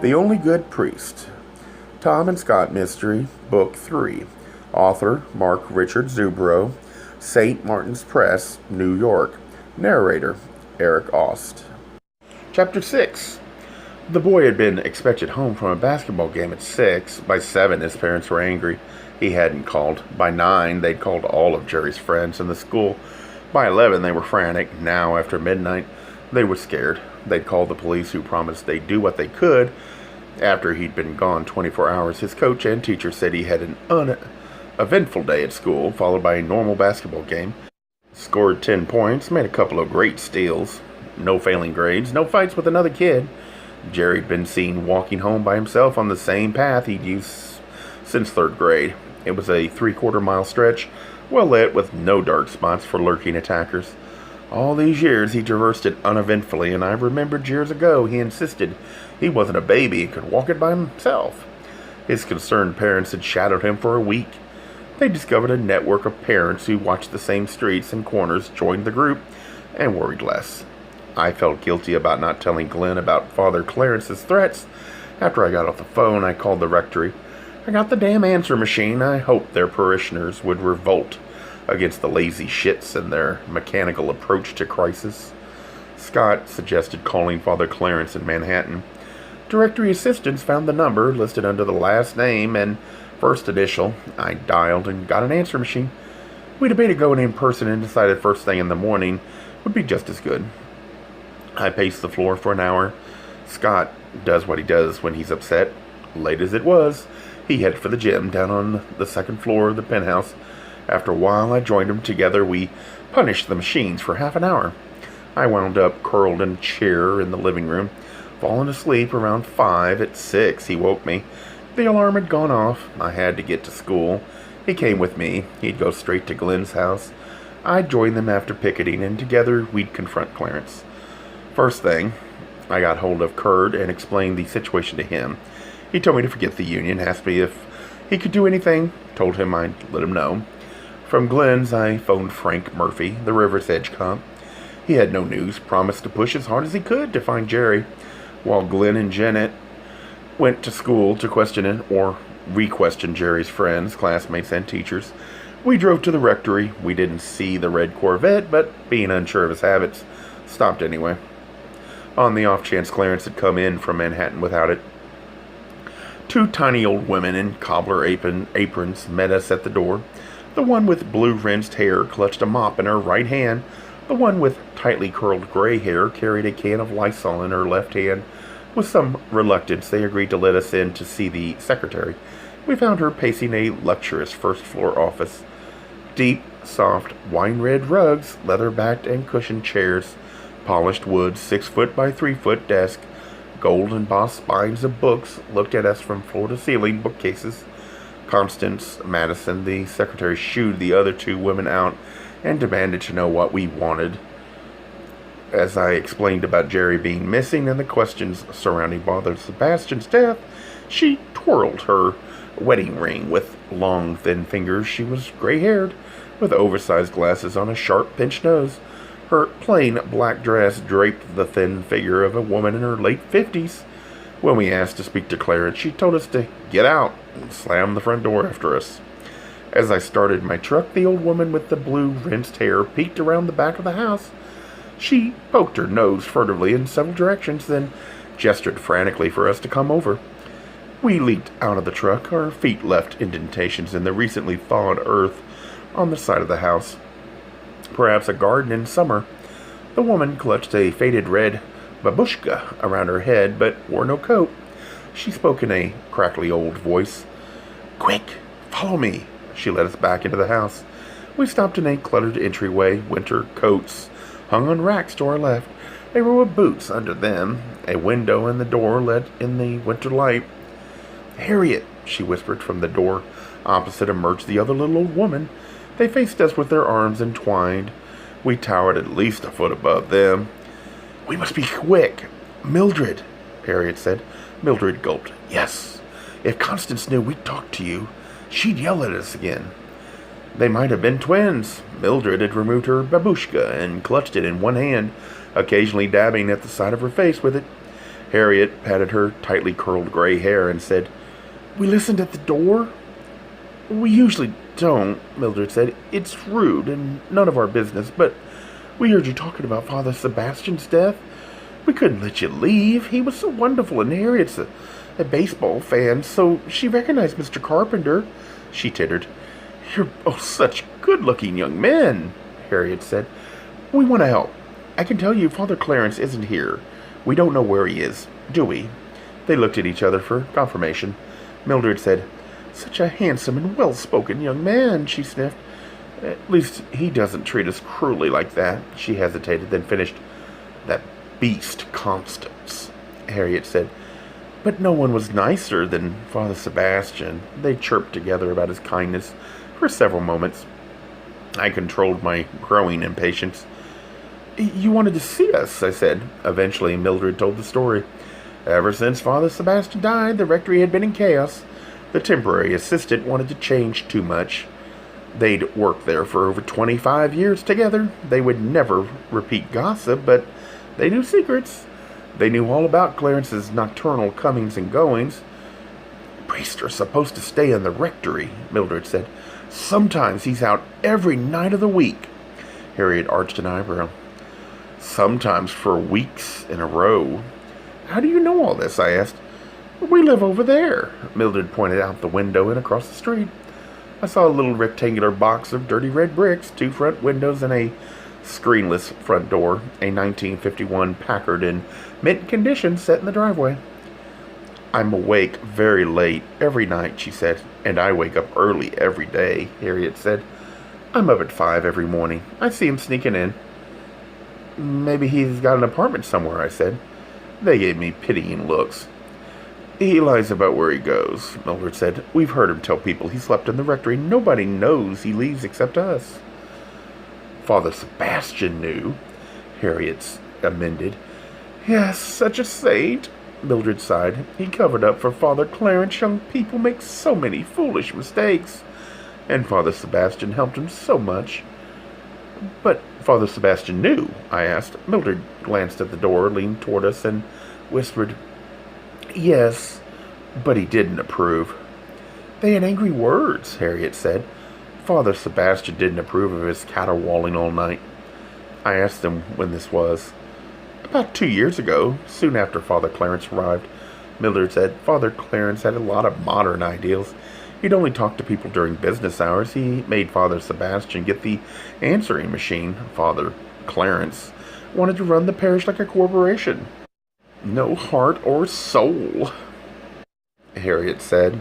The Only Good Priest. Tom and Scott Mystery, Book 3. Author Mark Richard Zubro, St. Martin's Press, New York. Narrator Eric Aust. Chapter 6. The boy had been expected home from a basketball game at 6. By 7, his parents were angry. He hadn't called. By 9, they'd called all of Jerry's friends in the school. By 11, they were frantic. Now, after midnight, they were scared. They'd called the police, who promised they'd do what they could. After he'd been gone 24 hours, his coach and teacher said he had an uneventful day at school, followed by a normal basketball game. Scored 10 points, made a couple of great steals. No failing grades, no fights with another kid. Jerry'd been seen walking home by himself on the same path he'd used since 3rd grade. It was a 3/4 mile stretch, well lit with no dark spots for lurking attackers. All these years he traversed it uneventfully, and I remembered years ago he insisted he wasn't a baby and could walk it by himself. His concerned parents had shadowed him for a week. They discovered a network of parents who watched the same streets and corners, joined the group, and worried less. I felt guilty about not telling Glenn about Father Clarence's threats. After I got off the phone, I called the rectory. I got the damn answer machine. I hoped their parishioners would revolt against the lazy shits and their mechanical approach to crisis. Scott suggested calling Father Clarence in Manhattan. Directory assistants found the number listed under the last name and first initial. I dialed and got an answer machine. We debated going in person and decided first thing in the morning would be just as good. I paced the floor for an hour. Scott does what he does when he's upset. Late as it was, he headed for the gym down on the 2nd floor of the penthouse. After a while, I joined him. Together, we punished the machines for half an hour. I wound up curled in a chair in the living room, falling asleep around 5. At 6, he woke me. The alarm had gone off. I had to get to school. He came with me. He'd go straight to Glenn's house. I'd join them after picketing, and together we'd confront Clarence. First thing, I got hold of Kurt and explained the situation to him. He told me to forget the union, asked me if he could do anything, told him I'd let him know. From Glenn's, I phoned Frank Murphy, the River's Edge cop. He had no news, promised to push as hard as he could to find Jerry, while Glenn and Janet went to school to question it or re-question Jerry's friends, classmates, and teachers. We drove to the rectory. We didn't see the red Corvette, but being unsure of his habits, stopped anyway. On the off chance Clarence had come in from Manhattan without it. 2 tiny old women in cobbler aprons met us at the door. The one with blue-rinsed hair clutched a mop in her right hand. The one with tightly curled gray hair carried a can of Lysol in her left hand. With some reluctance, they agreed to let us in to see the secretary. We found her pacing a luxurious first-floor office. Deep, soft, wine-red rugs, leather-backed and cushioned chairs, polished wood, 6-foot by 3-foot desk, gold embossed spines of books looked at us from floor to ceiling, bookcases. Constance Madison, the secretary, shooed the other 2 women out and demanded to know what we wanted. As I explained about Jerry being missing and the questions surrounding Father Sebastian's death, she twirled her wedding ring with long, thin fingers. She was gray-haired, with oversized glasses on a sharp, pinched nose. Her plain black dress draped the thin figure of a woman in her late 50s. When we asked to speak to Clarence, she told us to get out and slammed the front door after us. As I started my truck, the old woman with the blue-rinsed hair peeked around the back of the house. She poked her nose furtively in several directions, then gestured frantically for us to come over. We leaped out of the truck. Our feet left indentations in the recently thawed earth on the side of the house. Perhaps a garden in summer. The woman clutched a faded red babushka around her head, but wore no coat. She spoke in a crackly old voice. "Quick, follow me." She led us back into the house. We stopped in a cluttered entryway. Winter coats hung on racks to our left. A row of boots under them. A window in the door let in the winter light. "Harriet," she whispered. From the door opposite emerged the other little old woman. They faced us with their arms entwined. We towered at least a foot above them. "We must be quick." "Mildred," Harriet said. Mildred gulped. "Yes. If Constance knew we'd talked to you, she'd yell at us again." They might have been twins. Mildred had removed her babushka and clutched it in one hand, occasionally dabbing at the side of her face with it. Harriet patted her tightly curled gray hair and said, "We listened at the door?" "We usually don't," Mildred said. "It's rude and none of our business, but we heard you talking about Father Sebastian's death. We couldn't let you leave. He was so wonderful, and Harriet's a baseball fan, so she recognized Mr. Carpenter." She tittered. "You're both such good-looking young men," Harriet said. "We want to help. I can tell you Father Clarence isn't here. We don't know where he is, do we?" They looked at each other for confirmation. Mildred said, "Such a handsome and well-spoken young man," she sniffed. "At least he doesn't treat us cruelly like that." She hesitated, then finished. "That beast Constance," Harriet said. "But no one was nicer than Father Sebastian." They chirped together about his kindness for several moments. I controlled my growing impatience. "You wanted to see us," I said. Eventually, Mildred told the story. Ever since Father Sebastian died, the rectory had been in chaos. The temporary assistant wanted to change too much. They'd worked there for over 25 years together. They would never repeat gossip, but they knew secrets. They knew all about Clarence's nocturnal comings and goings. "Priests are supposed to stay in the rectory," Mildred said. "Sometimes he's out every night of the week." Harriet arched an eyebrow. "Sometimes for weeks in a row." "How do you know all this?" I asked. "We live over there." Mildred pointed out the window and across the street. I saw a little rectangular box of dirty red bricks, 2 front windows, and a screenless front door, a 1951 Packard in mint condition set in the driveway. "I'm awake very late every night," she said. "And I wake up early every day," Harriet said. "I'm up at 5 every morning. I see him sneaking in." "Maybe he's got an apartment somewhere," I said. They gave me pitying looks. "He lies about where he goes," Mildred said. "We've heard him tell people he slept in the rectory. Nobody knows he leaves except us." "Father Sebastian knew," Harriet amended. "Yes, such a saint," Mildred sighed. "He covered up for Father Clarence. Young people make so many foolish mistakes. And Father Sebastian helped him so much." "But Father Sebastian knew?" I asked. Mildred glanced at the door, leaned toward us, and whispered, "Yes, but he didn't approve." "They had angry words," Harriet said. "Father Sebastian didn't approve of his caterwauling all night." I asked him when this was. "About 2 years ago, soon after Father Clarence arrived." Mildred said. "Father Clarence had a lot of modern ideals. He'd only talk to people during business hours. He made Father Sebastian get the answering machine. Father Clarence wanted to run the parish like a corporation. No heart or soul," Harriet said.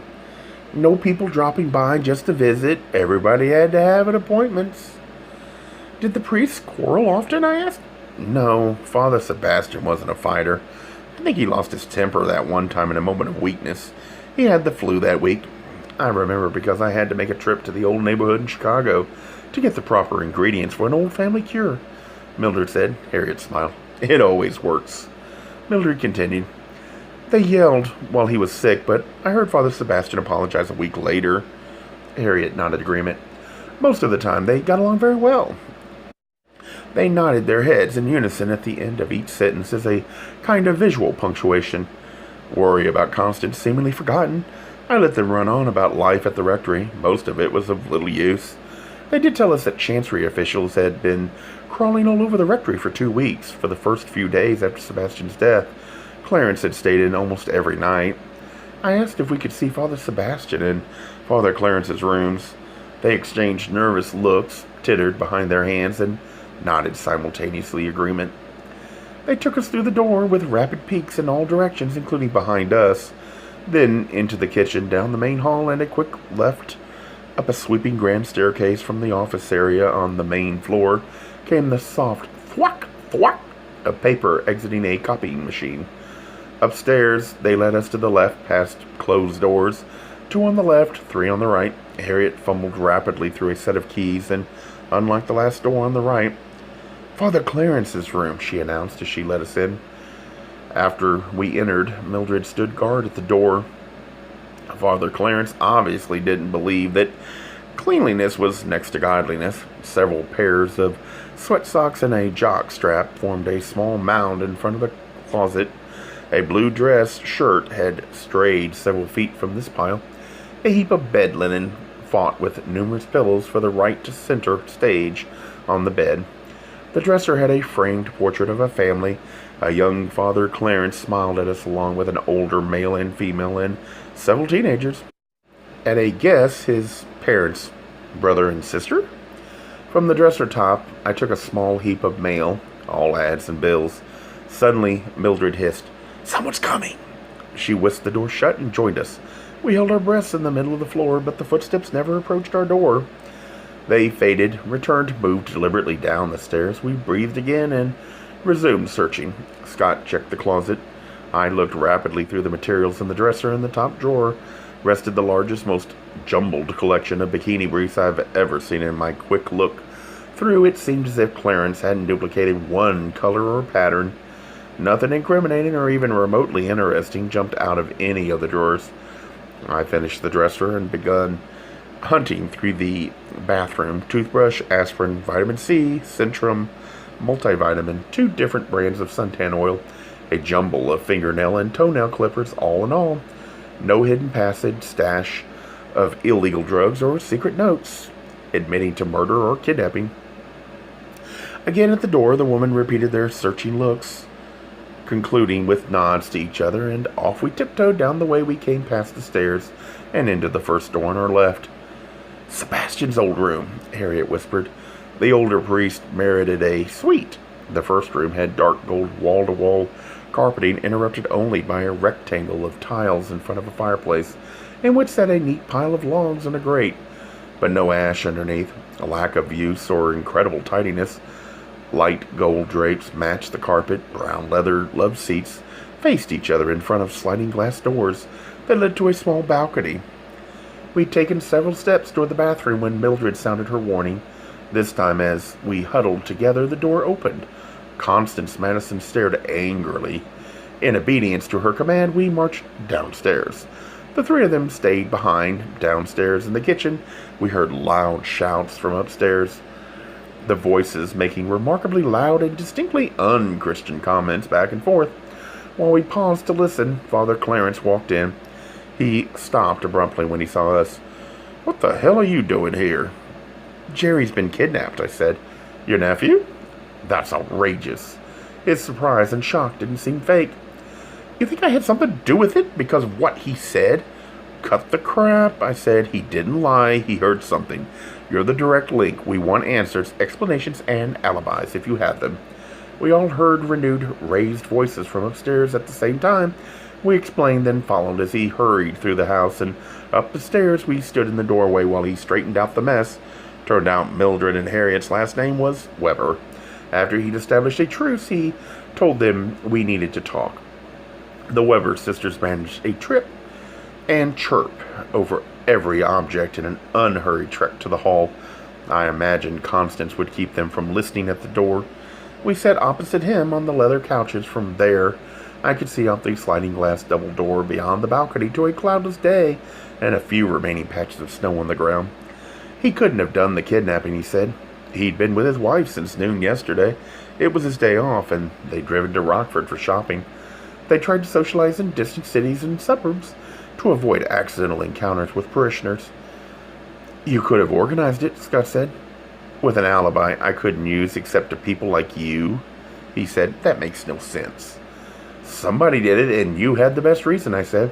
"No people dropping by just to visit. Everybody had to have an appointment." "Did the priests quarrel often?" I asked. "No, Father Sebastian wasn't a fighter. I think he lost his temper that one time in a moment of weakness. He had the flu that week. I remember because I had to make a trip to the old neighborhood in Chicago to get the proper ingredients for an old family cure," Mildred said. Harriet smiled. "It always works." Mildred continued. "They yelled while he was sick, but I heard Father Sebastian apologize a week later." Harriet nodded agreement. "Most of the time they got along very well." They nodded their heads in unison at the end of each sentence as a kind of visual punctuation. Worry about Constance seemingly forgotten, I let them run on about life at the rectory. Most of it was of little use. They did tell us that Chancery officials had been crawling all over the rectory for 2 weeks. For the first few days after Sebastian's death, Clarence had stayed in almost every night. I asked if we could see Father Sebastian in Father Clarence's rooms. They exchanged nervous looks, tittered behind their hands, and nodded simultaneously agreement. They took us through the door with rapid peeks in all directions, including behind us, then into the kitchen, down the main hall, and a quick left. Up a sweeping grand staircase from the office area on the main floor came the soft thwack, thwack of paper exiting a copying machine. Upstairs, they led us to the left, past closed doors, 2 on the left, 3 on the right. Harriet fumbled rapidly through a set of keys, and unlike the last door on the right, "Father Clarence's room," she announced as she let us in. After we entered, Mildred stood guard at the door. Father Clarence obviously didn't believe that cleanliness was next to godliness. Several pairs of sweat socks and a jock strap formed a small mound in front of the closet. A blue dress shirt had strayed several feet from this pile. A heap of bed linen fought with numerous pillows for the right to center stage on the bed. The dresser had a framed portrait of a family. A young Father Clarence smiled at us along with an older male and female and several teenagers. At a guess, his parents, brother and sister? From the dresser top, I took a small heap of mail, all ads and bills. Suddenly, Mildred hissed, "Someone's coming!" She whisked the door shut and joined us. We held our breaths in the middle of the floor, but the footsteps never approached our door. They faded, returned, moved deliberately down the stairs. We breathed again and resumed searching. Scott checked the closet. I looked rapidly through the materials in the dresser. In the top drawer rested the largest, most jumbled collection of bikini briefs I've ever seen. In my quick look through, it seemed as if Clarence hadn't duplicated one color or pattern. Nothing incriminating or even remotely interesting jumped out of any of the drawers. I finished the dresser and begun hunting through the bathroom. Toothbrush, aspirin, vitamin C, Centrum, multivitamin, 2 different brands of suntan oil, a jumble of fingernail and toenail clippers, all in all. No hidden passage, stash of illegal drugs or secret notes admitting to murder or kidnapping. Again at the door, the woman repeated their searching looks, concluding with nods to each other, and off we tiptoed down the way we came past the stairs and into the first door on our left. "Sebastian's old room," Harriet whispered. The older priest merited a suite. The first room had dark gold wall-to-wall carpeting, interrupted only by a rectangle of tiles in front of a fireplace, in which sat a neat pile of logs and a grate, but no ash underneath. A lack of use or incredible tidiness. Light gold drapes matched the carpet. Brown leather love seats faced each other in front of sliding glass doors that led to a small balcony. We'd taken several steps toward the bathroom when Mildred sounded her warning. This time, as we huddled together, the door opened. Constance Madison stared angrily. In obedience to her command, we marched downstairs. The three of them stayed behind. Downstairs in the kitchen, we heard loud shouts from upstairs, the voices making remarkably loud and distinctly unchristian comments back and forth. While we paused to listen, Father Clarence walked in. He stopped abruptly when he saw us. "What the hell are you doing here?" "Jerry's been kidnapped," I said. "Your nephew?" "That's outrageous." His surprise and shock didn't seem fake. "You think I had something to do with it because of what he said?" "Cut the crap," I said. "He didn't lie. He heard something. You're the direct link. We want answers, explanations, and alibis if you have them." We all heard renewed, raised voices from upstairs at the same time. We explained, then followed as he hurried through the house and up the stairs. We stood in the doorway while he straightened out the mess. Turned out Mildred and Harriet's last name was Weber. After he'd established a truce, he told them we needed to talk. The Weber sisters managed a trip and chirp over every object in an unhurried trek to the hall. I imagined Constance would keep them from listening at the door. We sat opposite him on the leather couches. From there, I could see out the sliding glass double door beyond the balcony to a cloudless day and a few remaining patches of snow on the ground. He couldn't have done the kidnapping, he said. He'd been with his wife since noon yesterday. It was his day off, and they'd driven to Rockford for shopping. They tried to socialize in distant cities and suburbs to avoid accidental encounters with parishioners. "You could have organized it," Scott said. "With an alibi I couldn't use except to people like you," he said. "That makes no sense." "Somebody did it, and you had the best reason," I said.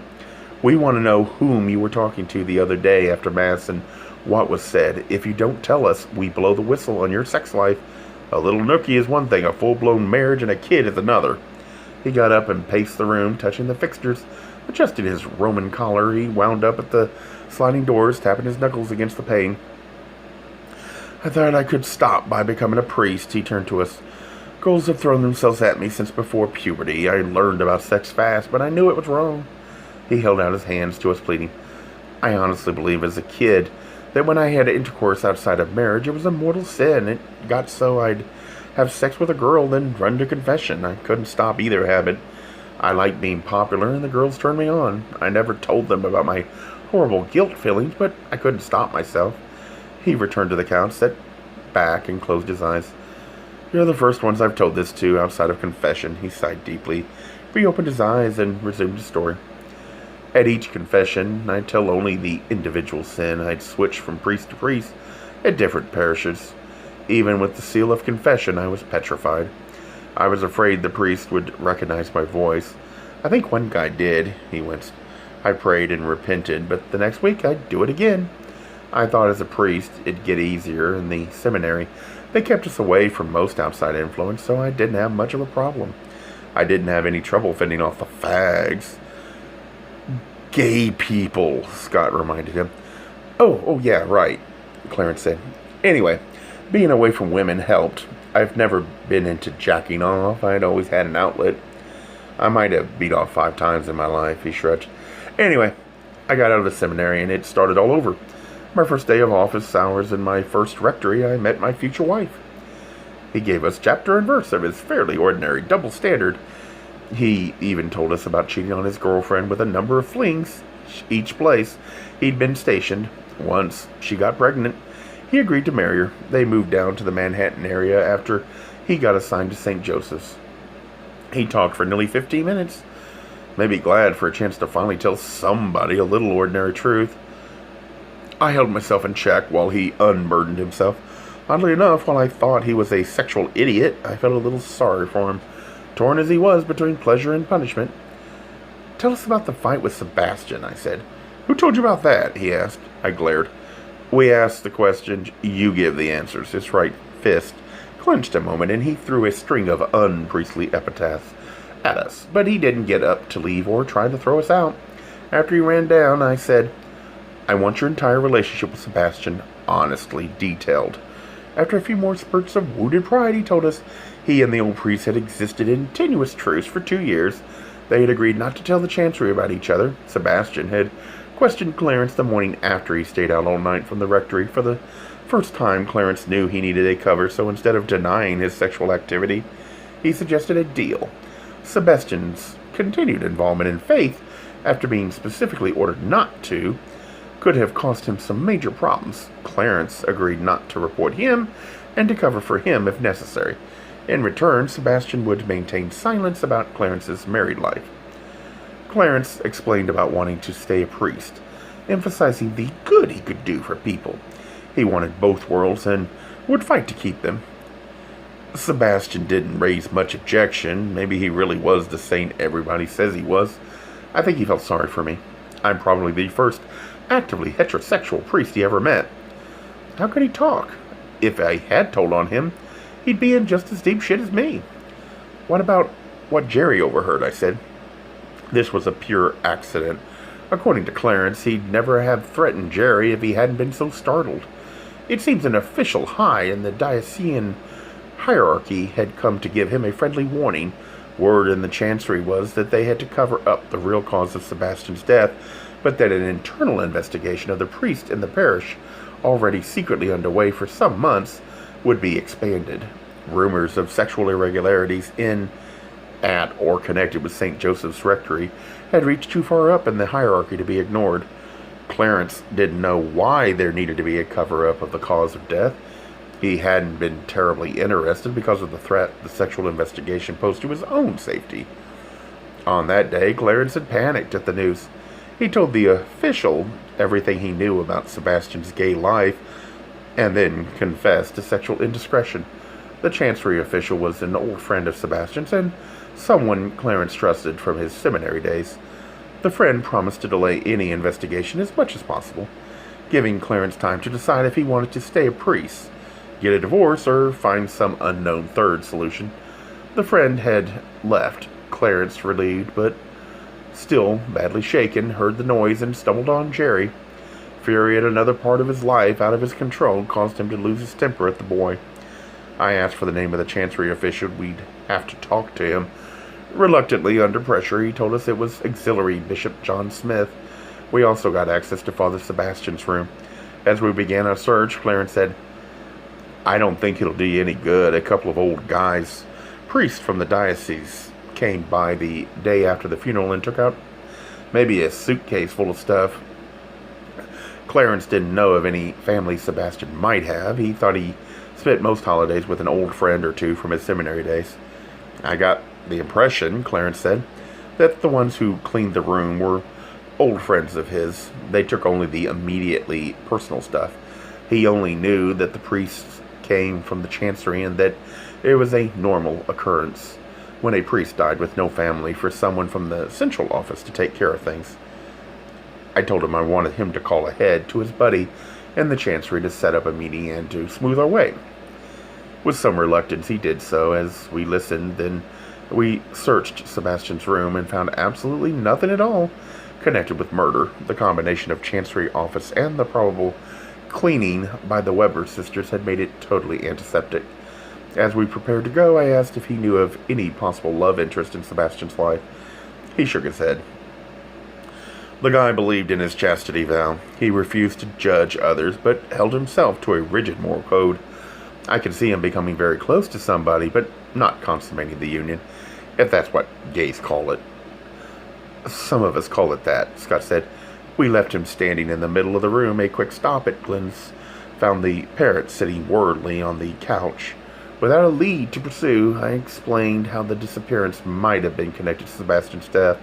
"We want to know whom you were talking to the other day after Mass and what was said. If you don't tell us, we blow the whistle on your sex life. A little nookie is one thing, a full-blown marriage and a kid is another." He got up and paced the room, touching the fixtures. Adjusting his Roman collar, he wound up at the sliding doors, tapping his knuckles against the pane. "I thought I could stop by becoming a priest," he turned to us. "Girls have thrown themselves at me since before puberty. I learned about sex fast, but I knew it was wrong." He held out his hands to us, pleading. "I honestly believe as a kid that when I had intercourse outside of marriage, it was a mortal sin. It got so I'd have sex with a girl, then run to confession. I couldn't stop either habit. I liked being popular, and the girls turned me on. I never told them about my horrible guilt feelings, but I couldn't stop myself." He returned to the couch, sat back, and closed his eyes. "You're the first ones I've told this to outside of confession," he sighed deeply. He opened his eyes and resumed his story. At each confession, I'd tell only the individual sin. I'd switch from priest to priest at different parishes. Even with the seal of confession, I was petrified. I was afraid the priest would recognize my voice. I think one guy did. He winced. I prayed and repented, but the next week I'd do it again. I thought as a priest it'd get easier. In the seminary, they kept us away from most outside influence, so I didn't have much of a problem. I didn't have any trouble fending off the fags. Gay people, Scott reminded him. Oh, yeah, right, Clarence said. Anyway, being away from women helped. I've never been into jacking off. I'd always had an outlet. I might have beat off 5 times in my life, he shrugged. Anyway, I got out of the seminary and it started all over. My first day of office hours in my first rectory, I met my future wife. He gave us chapter and verse of his fairly ordinary double standard. He even told us about cheating on his girlfriend with a number of flings, each place he'd been stationed. Once she got pregnant, he agreed to marry her. They moved down to the Manhattan area after he got assigned to St. Joseph's. He talked for nearly 15 minutes. Made me glad for a chance to finally tell somebody a little ordinary truth. I held myself in check while he unburdened himself. Oddly enough, while I thought he was a sexual idiot, I felt a little sorry for him, torn as he was between pleasure and punishment. Tell us about the fight with Sebastian, I said. Who told you about that? He asked. I glared. We asked the questions, you give the answers. His right fist clenched a moment, and he threw a string of unpriestly epithets at us, but he didn't get up to leave or try to throw us out. After he ran down, I said, I want your entire relationship with Sebastian honestly detailed. After a few more spurts of wounded pride, he told us he and the old priest had existed in tenuous truce for 2 years. They had agreed not to tell the chancery about each other. Sebastian had questioned Clarence the morning after he stayed out all night from the rectory. For the first time, Clarence knew he needed a cover, so instead of denying his sexual activity, he suggested a deal. Sebastian's continued involvement in faith, after being specifically ordered not to, could have caused him some major problems. Clarence agreed not to report him and to cover for him if necessary. In return, Sebastian would maintain silence about Clarence's married life. Clarence explained about wanting to stay a priest, emphasizing the good he could do for people. He wanted both worlds and would fight to keep them. Sebastian didn't raise much objection. Maybe he really was the saint everybody says he was. I think he felt sorry for me. I'm probably the first actively heterosexual priest he ever met. How could he talk? If I had told on him, he'd be in just as deep shit as me. What about what Jerry overheard? I said. This was a pure accident. According to Clarence, he'd never have threatened Jerry if he hadn't been so startled. It seems an official high in the diocesan hierarchy had come to give him a friendly warning. Word in the chancery was that they had to cover up the real cause of Sebastian's death, but that an internal investigation of the priest in the parish, already secretly underway for some months, would be expanded. Rumors of sexual irregularities in, at, or connected with St. Joseph's Rectory had reached too far up in the hierarchy to be ignored. Clarence didn't know why there needed to be a cover-up of the cause of death. He hadn't been terribly interested because of the threat the sexual investigation posed to his own safety. On that day, Clarence had panicked at the news. He told the official everything he knew about Sebastian's gay life, and then confessed to sexual indiscretion. The chancery official was an old friend of Sebastian's, and someone Clarence trusted from his seminary days. The friend promised to delay any investigation as much as possible, giving Clarence time to decide if he wanted to stay a priest, get a divorce, or find some unknown third solution. The friend had left. Clarence, relieved but still badly shaken, heard the noise and stumbled on Jerry. Fury at another part of his life out of his control caused him to lose his temper at the boy. I asked for the name of the chancery official. We'd have to talk to him. Reluctantly, under pressure, he told us it was Auxiliary Bishop John Smith. We also got access to Father Sebastian's room. As we began our search, Clarence said, I don't think it'll do you any good. A couple of old guys, priests from the diocese, came by the day after the funeral and took out maybe a suitcase full of stuff. Clarence didn't know of any family Sebastian might have. He thought he spent most holidays with an old friend or two from his seminary days. I got the impression, Clarence said, that the ones who cleaned the room were old friends of his. They took only the immediately personal stuff. He only knew that the priests came from the chancery and that it was a normal occurrence when a priest died with no family for someone from the central office to take care of things. I told him I wanted him to call ahead to his buddy in the chancery to set up a meeting and to smooth our way. With some reluctance, he did so. As we listened, then we searched Sebastian's room and found absolutely nothing at all connected with murder. The combination of chancery office and the probable cleaning by the Weber sisters had made it totally antiseptic. As we prepared to go, I asked if he knew of any possible love interest in Sebastian's life. He shook his head. The guy believed in his chastity vow. He refused to judge others, but held himself to a rigid moral code. I could see him becoming very close to somebody, but not consummating the union, if that's what gays call it. Some of us call it that, Scott said. We left him standing in the middle of the room. A quick stop at Glenn's found the parrot sitting wordly on the couch. Without a lead to pursue, I explained how the disappearance might have been connected to Sebastian's death.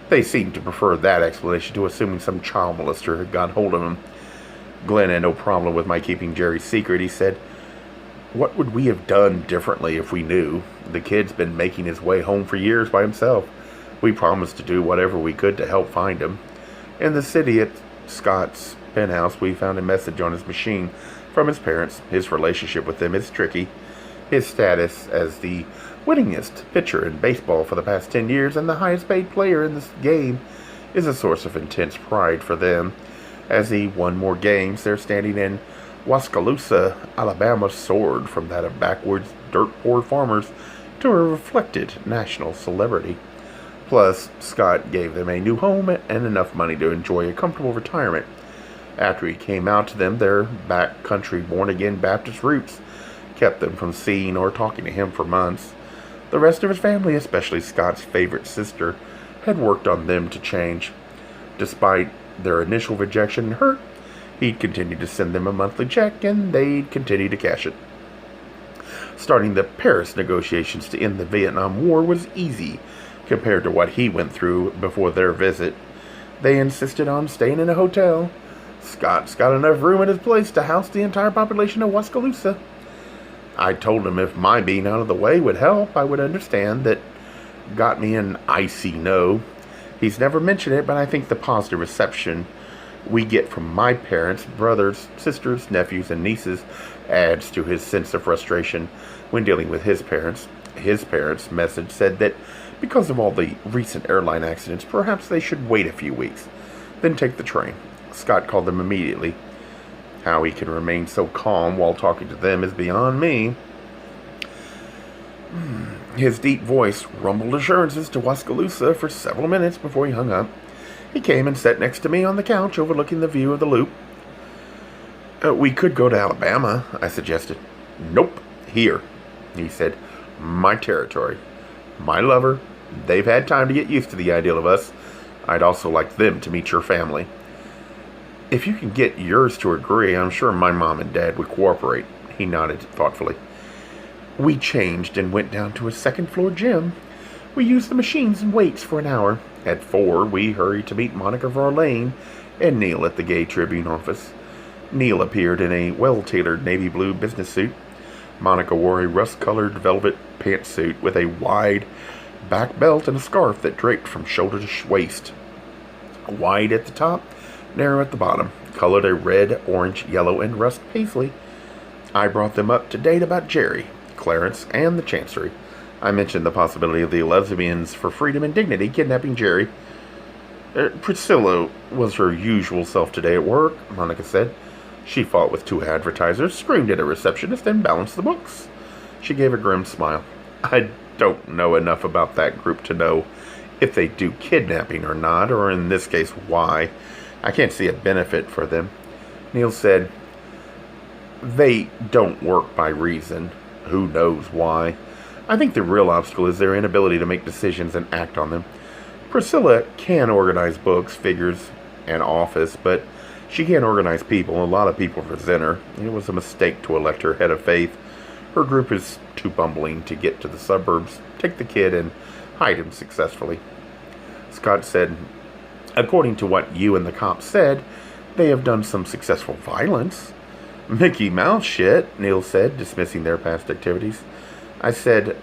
They seemed to prefer that explanation to assuming some child molester had got hold of him. Glenn had no problem with my keeping Jerry's secret, he said. What would we have done differently if we knew? The kid's been making his way home for years by himself. We promised to do whatever we could to help find him. In the city at Scott's penthouse, we found a message on his machine from his parents. His relationship with them is tricky. His status as the winningest pitcher in baseball for the past 10 years and the highest paid player in this game is a source of intense pride for them. As he won more games, they're standing in Wascaloosa, Alabama soared from that of backwoods, dirt-poor farmers to a reflected national celebrity. Plus, Scott gave them a new home and enough money to enjoy a comfortable retirement. After he came out to them, their backcountry born-again Baptist roots kept them from seeing or talking to him for months. The rest of his family, especially Scott's favorite sister, had worked on them to change. Despite their initial rejection and hurt, he'd continued to send them a monthly check, and they'd continue to cash it. Starting the Paris negotiations to end the Vietnam War was easy compared to what he went through before their visit. They insisted on staying in a hotel. Scott's got enough room at his place to house the entire population of Wascaloosa. I told him if my being out of the way would help, I would understand. That got me an icy no. He's never mentioned it, but I think the positive reception we get from my parents, brothers, sisters, nephews, and nieces adds to his sense of frustration when dealing with his parents. His parents' message said that because of all the recent airline accidents, perhaps they should wait a few weeks, then take the train. Scott called them immediately. How he can remain so calm while talking to them is beyond me. His deep voice rumbled assurances to Wascaloosa for several minutes before he hung up. He came and sat next to me on the couch overlooking the view of the loop. We could go to Alabama, I suggested. Nope, here, he said. My territory. My lover. They've had time to get used to the ideal of us. I'd also like them to meet your family. If you can get yours to agree, I'm sure my mom and dad would cooperate. He nodded thoughtfully. We changed and went down to a second-floor gym. We used the machines and weights for an hour. At 4, we hurried to meet Monica Verlaine and Neil at the Gay Tribune office. Neil appeared in a well-tailored navy blue business suit. Monica wore a rust-colored velvet pantsuit with a wide back belt and a scarf that draped from shoulder to waist. Wide at the top, narrow at the bottom, colored a red, orange, yellow, and rust paisley. I brought them up to date about Jerry, Clarence, and the Chancery. I mentioned the possibility of the lesbians for freedom and dignity kidnapping Jerry. Priscilla was her usual self today at work, Monica said. She fought with 2 advertisers, screamed at a receptionist, and balanced the books. She gave a grim smile. I don't know enough about that group to know if they do kidnapping or not, or in this case, why. I can't see a benefit for them. Neil said, they don't work by reason. Who knows why? I think the real obstacle is their inability to make decisions and act on them. Priscilla can organize books, figures, and office, but she can't organize people. A lot of people resent her. It was a mistake to elect her head of faith. Her group is too bumbling to get to the suburbs, take the kid, and hide him successfully. Scott said, "According to what you and the cops said, they have done some successful violence." "Mickey Mouse shit," Neil said, dismissing their past activities. I said,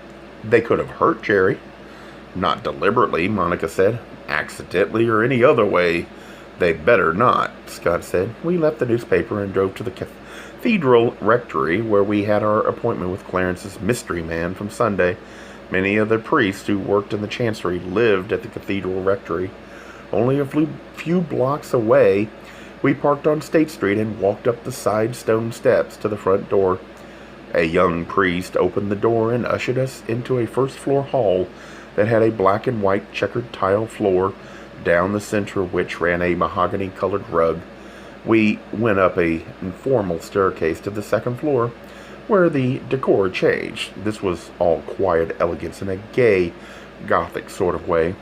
"They could have hurt Jerry." "Not deliberately," Monica said. "Accidentally or any other way. They better not," Scott said. We left the newspaper and drove to the cathedral rectory, where we had our appointment with Clarence's mystery man from Sunday. Many of the priests who worked in the chancery lived at the cathedral rectory. Only a few blocks away, we parked on State Street and walked up the side stone steps to the front door. A young priest opened the door and ushered us into a first-floor hall that had a black and white checkered tile floor, down the center of which ran a mahogany-colored rug. We went up a informal staircase to the second floor, where the decor changed. This was all quiet elegance in a gay, Gothic sort of way.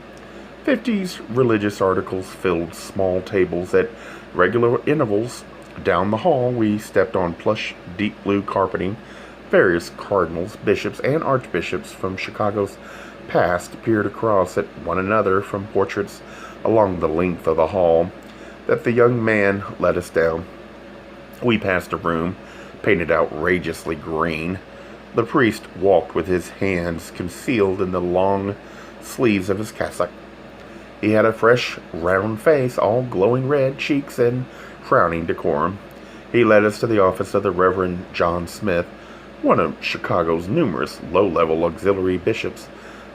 50s religious articles filled small tables at regular intervals. Down the hall, we stepped on plush, deep blue carpeting. Various cardinals, bishops, and archbishops from Chicago's past peered across at one another from portraits along the length of the hall. That the young man led us down. We passed a room painted outrageously green. The priest walked with his hands concealed in the long sleeves of his cassock. He had a fresh, round face, all glowing red cheeks and frowning decorum. He led us to the office of the Reverend John Smith, one of Chicago's numerous low-level auxiliary bishops.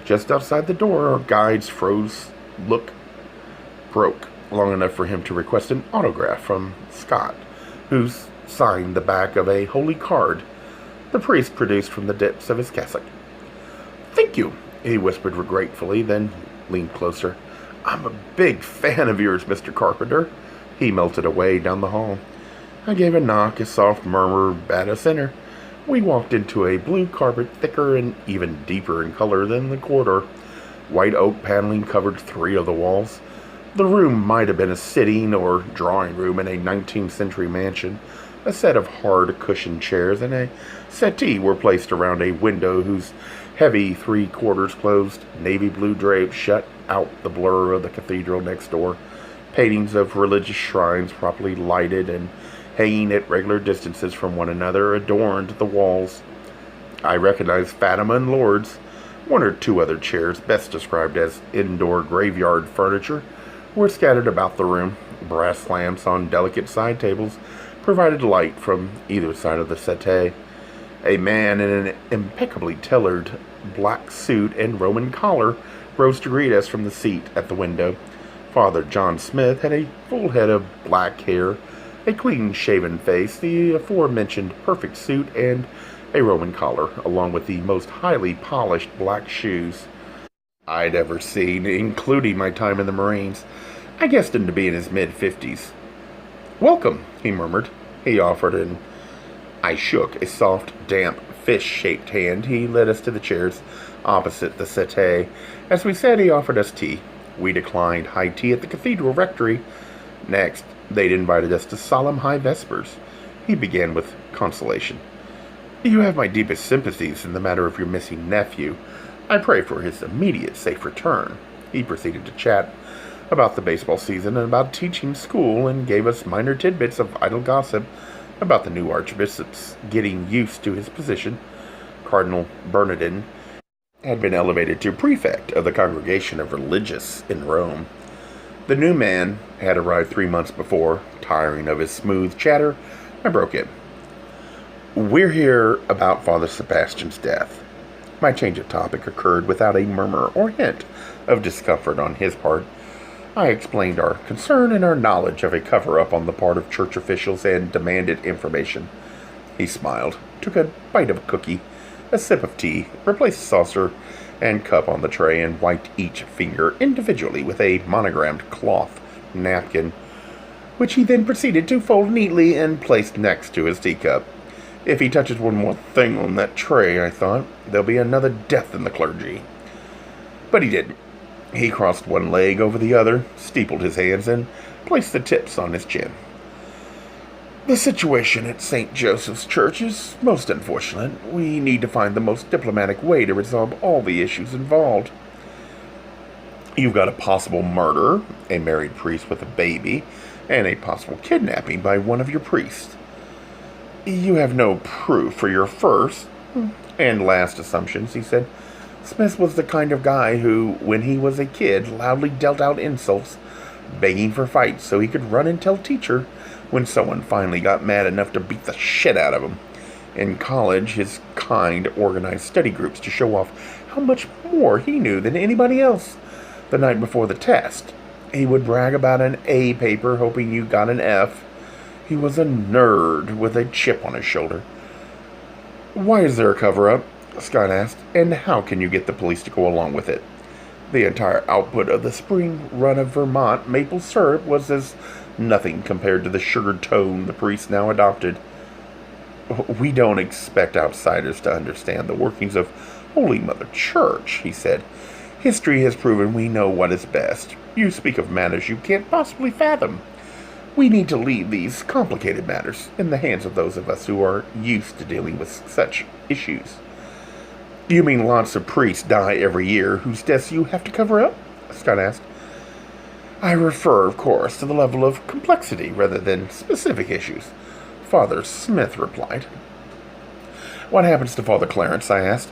Just outside the door, our guide's froze look broke long enough for him to request an autograph from Scott, who signed the back of a holy card the priest produced from the depths of his cassock. "Thank you," he whispered gratefully, then leaned closer. "I'm a big fan of yours, Mr. Carpenter." He melted away down the hall. I gave a knock, a soft murmur bade us enter. We walked into a blue carpet thicker and even deeper in color than the corridor. White oak paneling covered 3 of the walls. The room might have been a sitting or drawing room in a 19th century mansion. A set of hard cushioned chairs and a settee were placed around a window whose heavy 3/4 closed navy blue drapes shut out the blur of the cathedral next door. Paintings of religious shrines, properly lighted and hanging at regular distances from one another, adorned the walls. I recognized Fatima and Lourdes. 1 or 2 other chairs, best described as indoor graveyard furniture, were scattered about the room. Brass lamps on delicate side tables provided light from either side of the settee. A man in an impeccably tailored black suit and Roman collar rose to greet us from the seat at the window. Father John Smith had a full head of black hair, a clean-shaven face, the aforementioned perfect suit, and a Roman collar, along with the most highly polished black shoes I'd ever seen, including my time in the Marines. I guessed him to be in his mid-50s. "Welcome," he murmured. He offered, and I shook a soft, damp, fish-shaped hand. He led us to the chairs opposite the settee. As we sat, he offered us tea. We declined high tea at the cathedral rectory. Next, they'd invited us to solemn high vespers. He began with consolation. "You have my deepest sympathies in the matter of your missing nephew. I pray for his immediate safe return." He proceeded to chat about the baseball season and about teaching school, and gave us minor tidbits of idle gossip about the new archbishop's getting used to his position. Cardinal Bernardin had been elevated to prefect of the Congregation of Religious in Rome. The new man had arrived 3 months before. Tiring of his smooth chatter, I broke in. "We're here about Father Sebastian's death." My change of topic occurred without a murmur or hint of discomfort on his part. I explained our concern and our knowledge of a cover-up on the part of church officials and demanded information. He smiled, took a bite of a cookie, a sip of tea, replaced the saucer and cup on the tray, and wiped each finger individually with a monogrammed cloth napkin, which he then proceeded to fold neatly and place next to his teacup. If he touches one more thing on that tray, I thought, there'll be another death in the clergy. But he didn't. He crossed one leg over the other, steepled his hands, and placed the tips on his chin. "The situation at St. Joseph's Church is most unfortunate. We need to find the most diplomatic way to resolve all the issues involved." You've got a possible murder, a married priest with a baby, and a possible kidnapping by one of your priests. You have no proof for your first and last assumptions, he said. Smith was the kind of guy who, when he was a kid, loudly dealt out insults, begging for fights so he could run and tell teacher when someone finally got mad enough to beat the shit out of him. In college, his kind organized study groups to show off how much more he knew than anybody else. The night before the test, he would brag about an A paper hoping you got an F. He was a nerd with a chip on his shoulder. Why is there a cover-up? Scott asked, and how can you get the police to go along with it? The entire output of the spring run of Vermont maple syrup was as nothing compared to the sugared tone the priests now adopted. We don't expect outsiders to understand the workings of Holy Mother Church, he said. History has proven we know what is best. You speak of matters you can't possibly fathom. We need to leave these complicated matters in the hands of those of us who are used to dealing with such issues. You mean lots of priests die every year whose deaths you have to cover up? Scott asked. I refer, of course, to the level of complexity rather than specific issues, Father Smith replied. What happens to Father Clarence? I asked.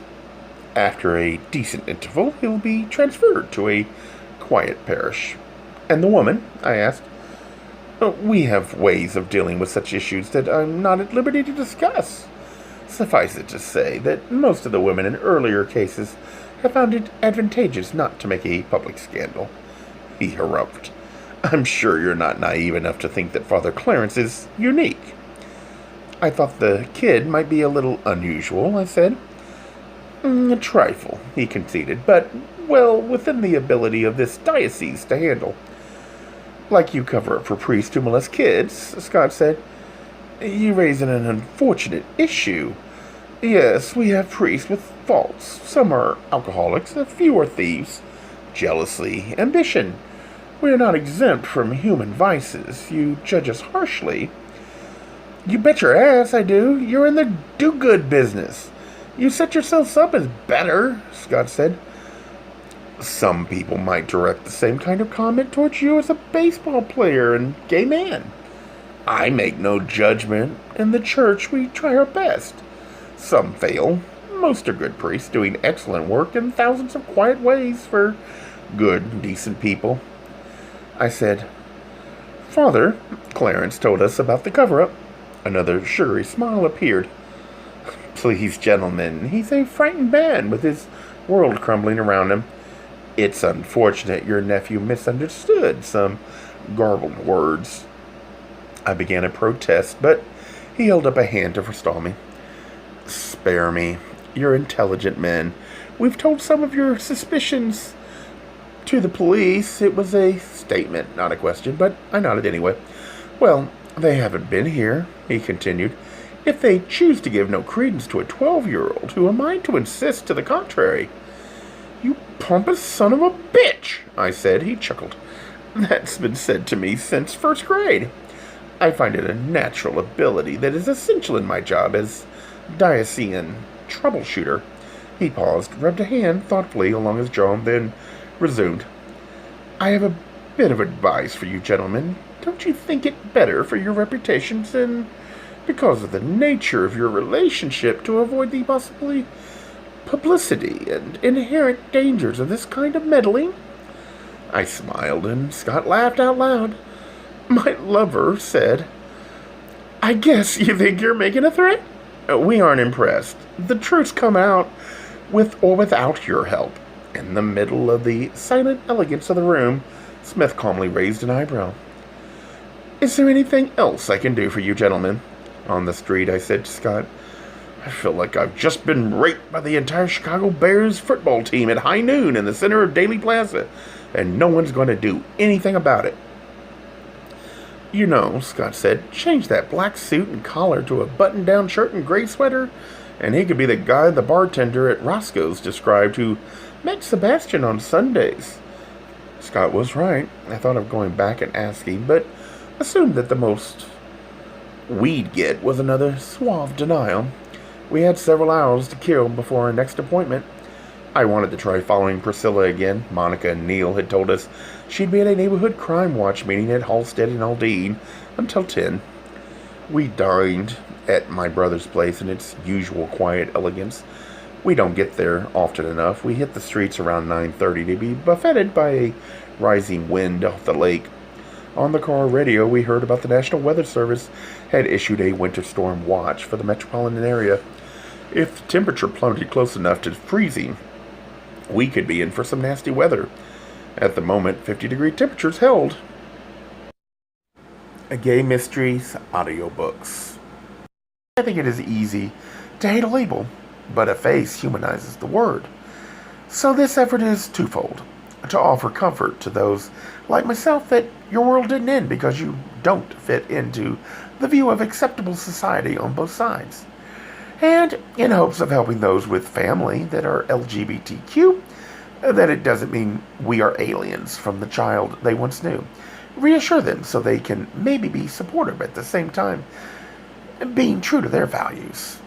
After a decent interval, he'll be transferred to a quiet parish. And the woman? I asked. We have ways of dealing with such issues that I'm not at liberty to discuss. Suffice it to say that most of the women in earlier cases have found it advantageous not to make a public scandal. He harumphed. I'm sure you're not naive enough to think that Father Clarence is unique. I thought the kid might be a little unusual, I said. A trifle, he conceded, but, well, within the ability of this diocese to handle. Like you cover up for priests who molest kids, Scott said. You raise an unfortunate issue. Yes, we have priests with faults. Some are alcoholics, a few are thieves. Jealousy, ambition. We are not exempt from human vices. You judge us harshly. You bet your ass I do. You're in the do-good business. You set yourselves up as better, Scott said. Some people might direct the same kind of comment towards you as a baseball player and gay man. I make no judgment. In the church, we try our best. Some fail. Most are good priests doing excellent work in thousands of quiet ways for good, decent people. I said, Father, Clarence told us about the cover-up. Another sugary smile appeared. Please, gentlemen, he's a frightened man with his world crumbling around him. It's unfortunate your nephew misunderstood some garbled words. I began a protest, but he held up a hand to forestall me. Spare me. You're intelligent men. We've told some of your suspicions to the police. It was a statement, not a question, but I nodded anyway. Well, they haven't been here, he continued. If they choose to give no credence to a 12-year-old, who am I to insist to the contrary? You pompous son of a bitch, I said. He chuckled. That's been said to me since first grade. I find it a natural ability that is essential in my job as diocesan troubleshooter. He paused, rubbed a hand thoughtfully along his jaw, then resumed. I have a bit of advice for you gentlemen. Don't you think it better for your reputations and because of the nature of your relationship to avoid the possibly publicity and inherent dangers of this kind of meddling? I smiled, and Scott laughed out loud. My lover said, I guess you think you're making a threat? We aren't impressed. The truth's come out with or without your help. In the middle of the silent elegance of the room, Smith calmly raised an eyebrow. Is there anything else I can do for you gentlemen? On the street, I said to Scott, I feel like I've just been raped by the entire Chicago Bears football team at high noon in the center of Daly Plaza, and no one's going to do anything about it. You know, Scott said, change that black suit and collar to a button-down shirt and gray sweater, and he could be the guy the bartender at Roscoe's described who met Sebastian on Sundays. Scott was right. I thought of going back and asking, but assumed that the most we'd get was another suave denial. We had several hours to kill before our next appointment. I wanted to try following Priscilla again. Monica and Neil had told us she'd be at a neighborhood crime watch meeting at Halstead and Aldine until 10. We dined at my brother's place in its usual quiet elegance. We don't get there often enough. We hit the streets around 9:30 to be buffeted by a rising wind off the lake. On the car radio, we heard about the National Weather Service had issued a winter storm watch for the metropolitan area. If the temperature plummeted close enough to freezing, we could be in for some nasty weather. At the moment, 50-degree temperatures held. A Gay Mysteries audiobooks. I think it is easy to hate a label, but a face humanizes the word. So this effort is twofold. To offer comfort to those like myself that your world didn't end because you don't fit into the view of acceptable society on both sides. And in hopes of helping those with family that are LGBTQ, that it doesn't mean we are aliens from the child they once knew. Reassure them so they can maybe be supportive at the same time, being true to their values.